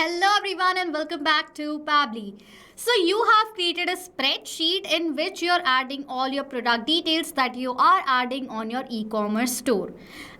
Hello everyone and welcome back to Pabbly. So you have created a spreadsheet in which you're adding all your product details that you are adding on your e-commerce store.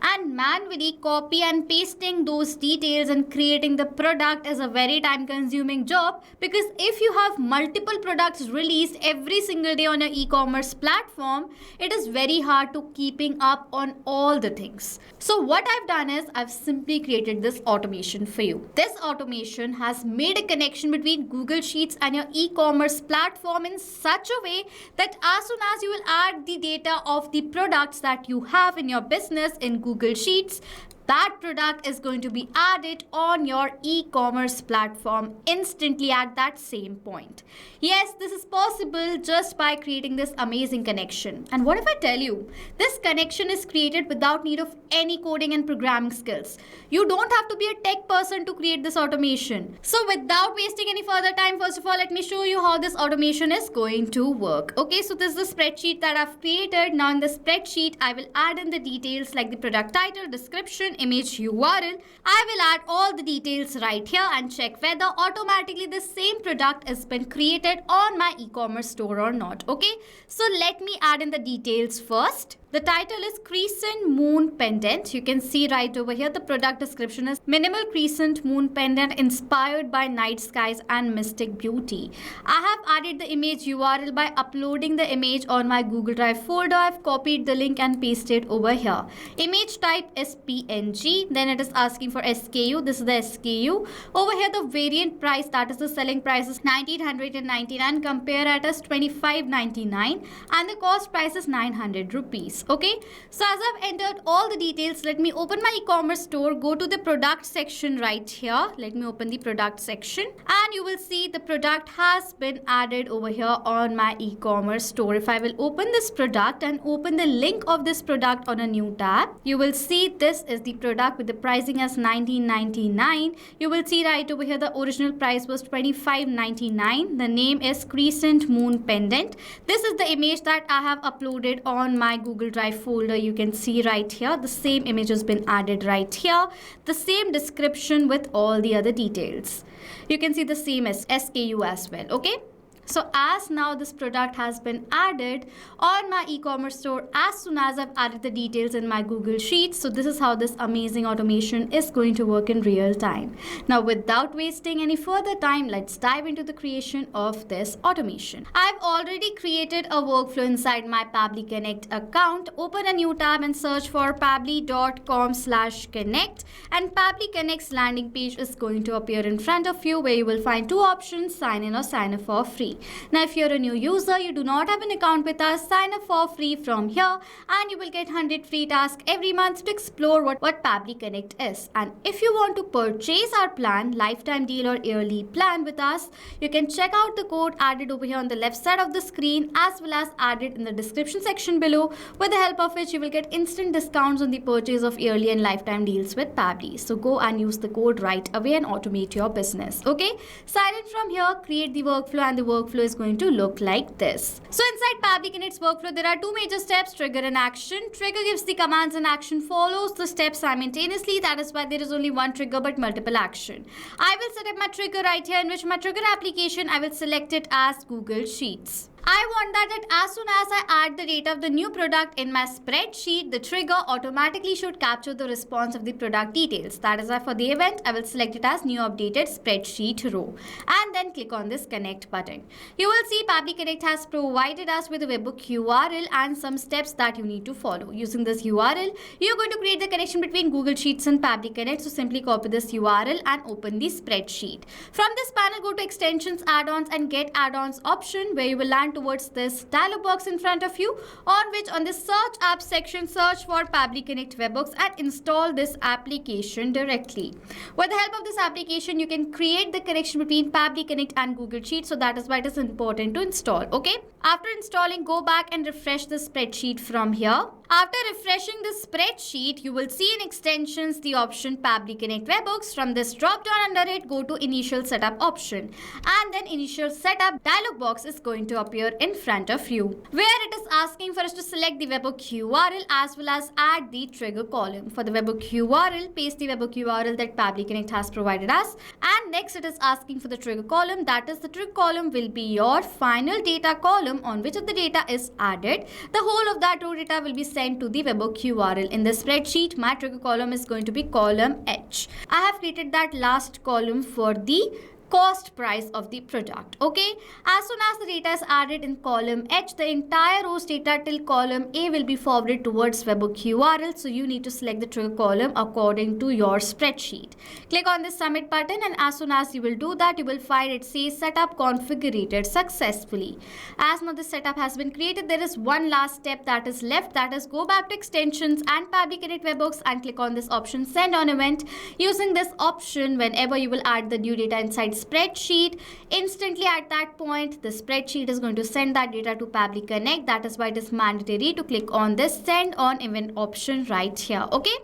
And manually copy and pasting those details and creating the product is a very time consuming job, because if you have multiple products released every single day on your e-commerce platform, it is very hard to keeping up on all the things. So what I've done is I've simply created this automation for you. This automation has made a connection between Google Sheets and your e-commerce platform in such a way that as soon as you will add the data of the products that you have in your business in Google Sheets, that product is going to be added on your e-commerce platform instantly at that same point. Yes, this is possible just by creating this amazing connection. And what if I tell you, this connection is created without need of any coding and programming skills. You don't have to be a tech person to create this automation. So without wasting any further time, first of all, let me show you how this automation is going to work. Okay, so this is the spreadsheet that I've created. Now in the spreadsheet, I will add in the details like the product title, description, image, URL. I will add all the details right here and check whether automatically the same product has been created on my e-commerce store or not. Okay, so let me add in the details first. The title is Crescent Moon Pendant. You can see right over here the product description is minimal crescent moon pendant inspired by night skies and mystic beauty. I have added the image URL by uploading the image on my Google Drive folder. I've copied the link and pasted over here. Image type is PNG. Then it is asking for SKU. This is the SKU. Over here the variant price, that is the selling price, is 1999. Compare it as 25.99 and the cost price is 900 rupees. Okay, so as I've entered all the details, let me open my e-commerce store, go to the product section right here. Let me open the product section and you will see the product has been added over here on my e-commerce store. If I will open this product and open the link of this product on a new tab, you will see this is the product with the pricing as 19.99. You will see right over here the original price was 25.99. The name is Crescent Moon Pendant. This is the image that I have uploaded on my Google Drive folder. You can see right here the same image has been added right here, the same description with all the other details. You can see the same as SKU as well. Okay, so as now this product has been added on my e-commerce store as soon as I've added the details in my Google Sheets. So this is how this amazing automation is going to work in real time. Now without wasting any further time, let's dive into the creation of this automation. I've already created a workflow inside my Pabbly Connect account. Open a new tab and search for pabbly.com/connect, and Pabbly Connect's landing page is going to appear in front of you, where you will find two options: sign in or sign up for free. Now if you're a new user, you do not have an account with us, sign up for free from here and you will get 100 free tasks every month to explore what Pabbly Connect is. And if you want to purchase our plan, lifetime deal or yearly plan with us, you can check out the code added over here on the left side of the screen, as well as added in the description section below, with the help of which you will get instant discounts on the purchase of yearly and lifetime deals with Pabbly. So go and use the code right away and automate your business. Okay, sign in from here, create the workflow, and the workflow is going to look like this. So inside Pabbly Connect's workflow, there are two major steps: trigger and action. Trigger gives the commands and action follows the steps simultaneously. That is why there is only one trigger but multiple action. I will set up my trigger right here, in which my trigger application, I will select it as Google Sheets. I want that as soon as I add the data of the new product in my spreadsheet, the trigger automatically should capture the response of the product details. That is why for the event, I will select it as new updated spreadsheet row and then click on this connect button. You will see Pabbly Connect has provided us with a webhook URL and some steps that you need to follow. Using this URL, you're going to create the connection between Google Sheets and Pabbly Connect. So simply copy this URL and open the spreadsheet. From this panel, go to extensions, add-ons and get add-ons option, where you will land towards this dialog box in front of you, on which on the search app section, search for Pabbly Connect webhooks and install this application directly. With the help of this application, you can create the connection between Pabbly Connect and Google Sheets. So that is why it is important to install. Okay, after installing, go back and refresh the spreadsheet from here. After refreshing the spreadsheet, you will see in extensions the option Pabbly Connect Webhooks. From this drop down under it, go to initial setup option, and then initial setup dialog box is going to appear in front of you, where it is asking for us to select the webhook URL as well as add the trigger column. For the webhook URL, paste the webhook URL that Pabbly Connect has provided us, and next it is asking for the trigger column. That is, the trigger column will be your final data column on which of the data is added. The whole of that raw data will be sent to the webhook URL. In the spreadsheet, my trigger column is going to be column H. I have created that last column for the cost price of the product. Okay, as soon as the data is added in column H, the entire rows data till column A will be forwarded towards webhook URL. So you need to select the trigger column according to your spreadsheet. Click on this submit button, and as soon as you will do that, you will find it says setup configured successfully. As now the setup has been created, there is one last step that is left, that is go back to extensions and Pabbly Connect Webhooks and click on this option send on event. Using this option, whenever you will add the new data inside spreadsheet, instantly at that point the spreadsheet is going to send that data to Pabbly Connect. That is why it is mandatory to click on this send on event option right here. Okay,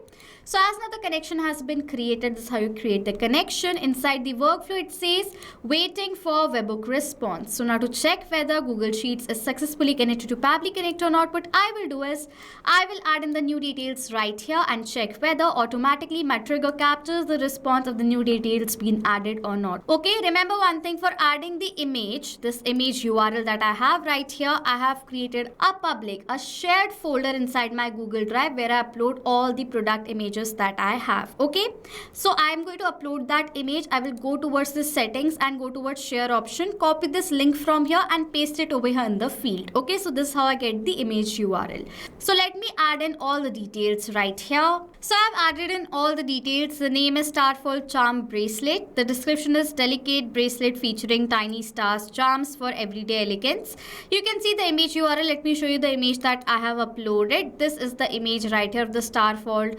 so as now the connection has been created, this is how you create the connection. Inside the workflow, it says waiting for webhook response. So now to check whether Google Sheets is successfully connected to Pabbly Connect or not, what I will do is I will add in the new details right here and check whether automatically my trigger captures the response of the new details being added or not. Okay, remember one thing, for adding the image, this image URL that I have right here, I have created a shared folder inside my Google Drive where I upload all the product images that I have. Okay, so I am going to upload that image. I will go towards the settings and go towards share option, copy this link from here and paste it over here in the field. Okay, so this is how I get the image URL. So let me add in all the details right here. So I've added in all the details. The name is Starfall Charm Bracelet. The description is delicate bracelet featuring tiny stars charms for everyday elegance. You can see the image URL. Let me show you the image that I have uploaded. This is the image right here of the Starfall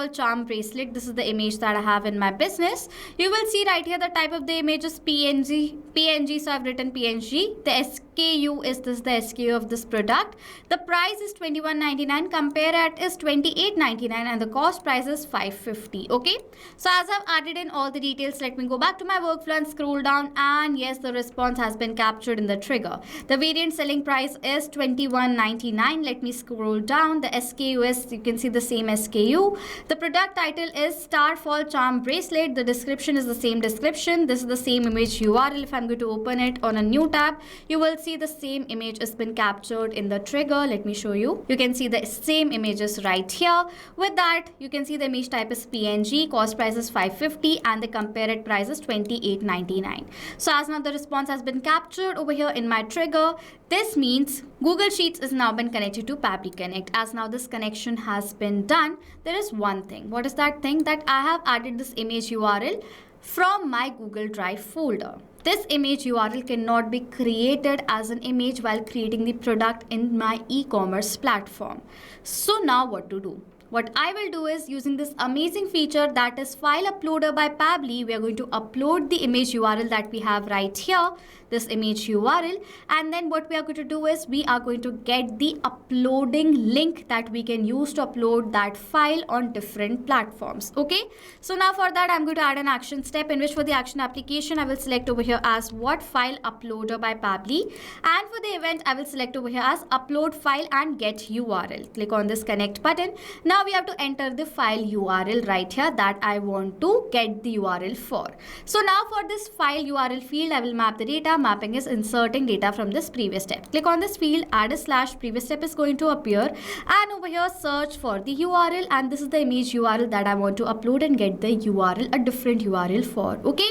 Charm Bracelet. This is the image that I have in my business. You will see right here the type of the image is PNG. So I've written PNG. The SKU is this, the SKU of this product. The price is $21.99. Compare at is $28.99 and the cost price is $5.50. Okay, so as I've added in all the details, let me go back to my workflow and scroll down, and yes, the response has been captured in the trigger. The variant selling price is $21.99. Let me scroll down. The SKU is, you can see the same SKU. The product title is Starfall Charm Bracelet. The description is the same description. This is the same image URL. If I'm going to open it on a new tab, you will see the same image has been captured in the trigger. Let me show you. You can see the same images right here. With that, you can see the image type is PNG, cost price is $5.50 and the compared price is $28.99. So as now the response has been captured over here in my trigger, this means Google Sheets is now been connected to Pabbly Connect. As now this connection has been done, there is one thing. What is that thing? That I have added this image URL from my Google Drive folder. This image URL cannot be created as an image while creating the product in my e-commerce platform. So now what to do? What I will do is, using this amazing feature that is File Uploader by Pabbly, we are going to upload the image URL that we have right here, this image URL, and then what we are going to do is we are going to get the uploading link that we can use to upload that file on different platforms. Okay, so now for that I'm going to add an action step, in which for the action application I will select over here as what File Uploader by Pabbly, and for the event I will select over here as upload file and get URL. Click on this connect button. Now we have to enter the file URL right here that I want to get the URL for. So now for this file URL field, I will map the data. Mapping is inserting data from this previous step. Click on this field, add a slash, previous step is going to appear, and over here search for the URL, and this is the image URL that I want to upload and get the URL, a different URL for. Okay,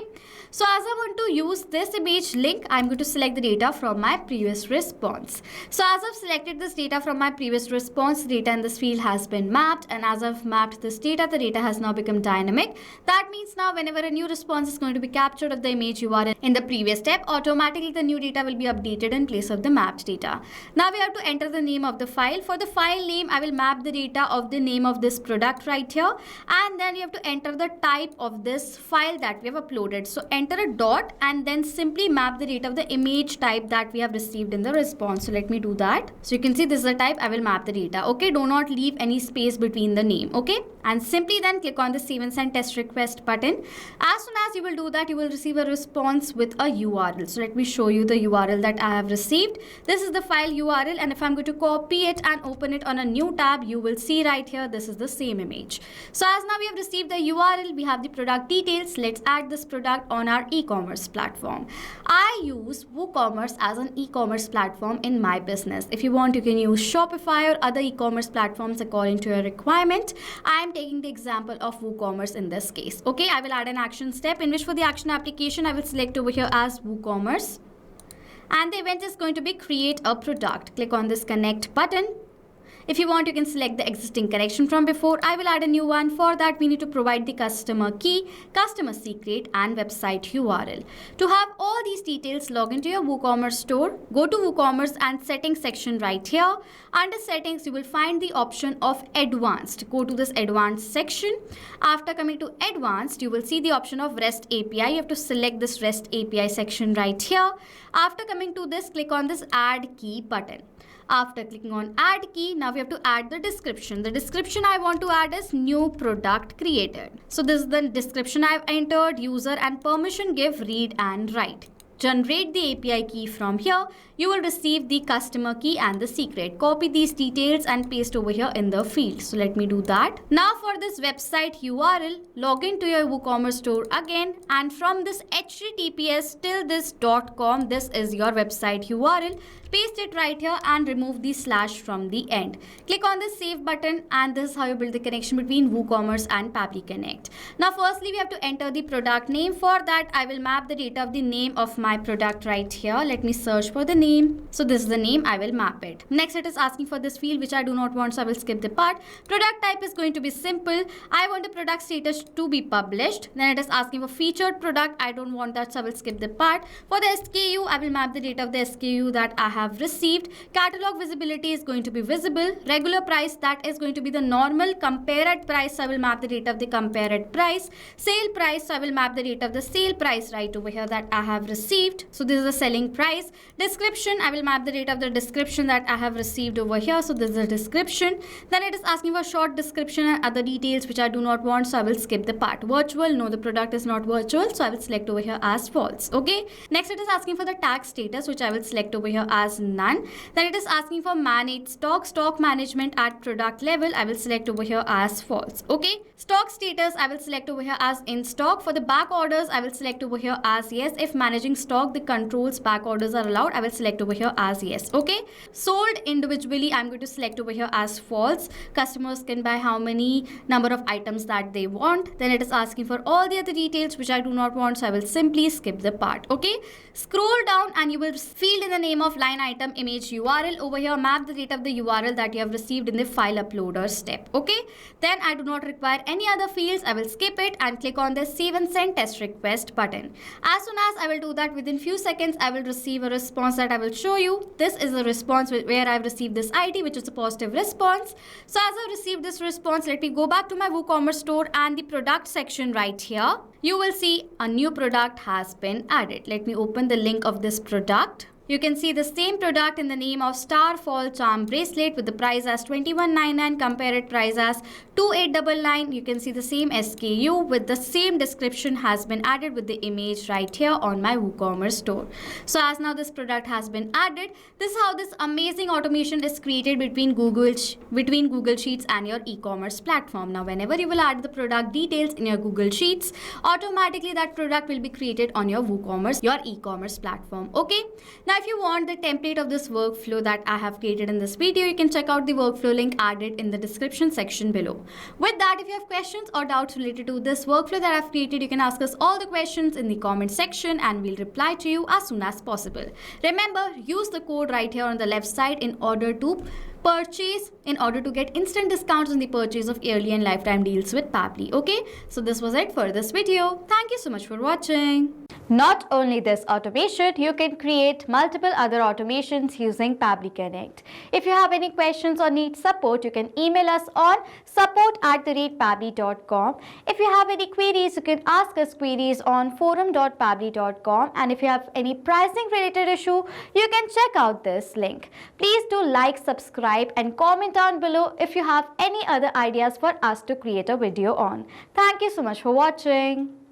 so as I want to use this image link, I'm going to select the data from my previous response. So as I've selected this data from my previous response, data in this field has been mapped. mapped, and as I've mapped this data, the data has now become dynamic. That means now whenever a new response is going to be captured of the image URL in the previous step, automatically the new data will be updated in place of the mapped data. Now we have to enter the name of the file. For the file name, I will map the data of the name of this product right here, and then you have to enter the type of this file that we have uploaded. So enter a dot and then simply map the data of the image type that we have received in the response. So let me do that. So you can see this is the type. I will map the data. Okay, do not leave any space between the name. Okay, and simply then click on the save and send test request button. As soon as you will do that, you will receive a response with a URL. So let me show you the URL that I have received. This is the file URL, and if I'm going to copy it and open it on a new tab, you will see right here this is the same image. So as now we have received the URL, we have the product details. Let's add this product on our e-commerce platform. I use WooCommerce as an e-commerce platform in my business. If you want, you can use Shopify or other e-commerce platforms according to your requirement. I am taking the example of WooCommerce in this case. Okay, I will add an action step in which for the action application, I will select over here as WooCommerce. And the event is going to be create a product. Click on this connect button. If you want, you can select the existing connection from before. I will add a new one. For that, we need to provide the customer key, customer secret, and website URL. To have all these details, log into your WooCommerce store. Go to WooCommerce and settings section right here. Under settings, you will find the option of advanced. Go to this advanced section. After coming to advanced, you will see the option of REST API. You have to select this REST API section right here. After coming to this, click on this add key button. After clicking on add key, now we have to add the description. The description I want to add is new product created. So this is the description I've entered, user and permission give, read and write. Generate the API key from here. You will receive the customer key and the secret. Copy these details and paste over here in the field. So let me do that. Now for this website URL, log into your WooCommerce store again, and from this https till this .com, this is your website URL. Paste it right here and remove the slash from the end. Click on the save button, and this is how you build the connection between WooCommerce and Pabbly Connect. Now firstly, we have to enter the product name. For that, I will map the data of the name of my product right here. Let me search for the name. So this is the name. I will map it. Next, it is asking for this field which I do not want, so I will skip the part. Product type is going to be simple. I want the product status to be published. Then it is asking for featured product. I don't want that, so I will skip the part. For the SKU, I will map the data of the SKU that I have received. Catalog visibility is going to be visible. Regular price, that is going to be the normal. Compared price, I will map the data of the compared price. Sale price, so I will map the data of the sale price right over here that I have received. So this is the selling price. Description, I will map the data of the description that I have received over here. So this is the description. Then it is asking for short description and other details which I do not want, so I will skip the part. Virtual, no, the product is not virtual, so I will select over here as false. Okay. Next, it is asking for the tag status, which I will select over here as none. Then it is asking for manage stock management at product level. I will select over here as false. Okay. Stock status, I will select over here as in stock. For the back orders, I will select over here as yes. If managing stock, the controls back orders are allowed, I will select over here as yes. Okay. Sold individually, I'm going to select over here as false. Customers can buy how many number of items that they want. Then it is asking for all the other details which I do not want, so I will simply skip the part. Okay. Scroll down and you will field in the name of line item image URL. Over here, map the data of the URL that you have received in the file uploader step. Okay. Then I do not require any other fields. I will skip it and click on the save and send test request button. As soon as I will do that, within few seconds, I will receive a response that I will show you. This is a response where I've received this ID, which is a positive response. So as I received this response, let me go back to my WooCommerce store and the product section right here. You will see a new product has been added. Let me open the link of this product. You can see the same product in the name of Star Fall Charm Bracelet with the price as $21.99, compared price as $28.99. You can see the same SKU with the same description has been added with the image right here on my WooCommerce store. So as now this product has been added, this is how this amazing automation is created between Google Sheets and your e-commerce platform. Now whenever you will add the product details in your Google Sheets, automatically that product will be created on your WooCommerce, your e-commerce platform. Okay. Now if you want the template of this workflow that I have created in this video, you can check out the workflow link added in the description section below. With that, if you have questions or doubts related to this workflow that I've created, you can ask us all the questions in the comment section and we'll reply to you as soon as possible. Remember, use the code right here on the left side in order to purchase in order to get instant discounts on the purchase of yearly and lifetime deals with Pabbly. Okay, so this was it for this video. Thank you so much for watching. Not only this automation, you can create multiple other automations using Pabbly Connect. If you have any questions or need support, you can email us on support@pabbly.com. If you have any queries, you can ask us queries on forum.pabbly.com. And if you have any pricing related issue, you can check out this link. Please do like, subscribe and comment down below if you have any other ideas for us to create a video on. Thank you so much for watching.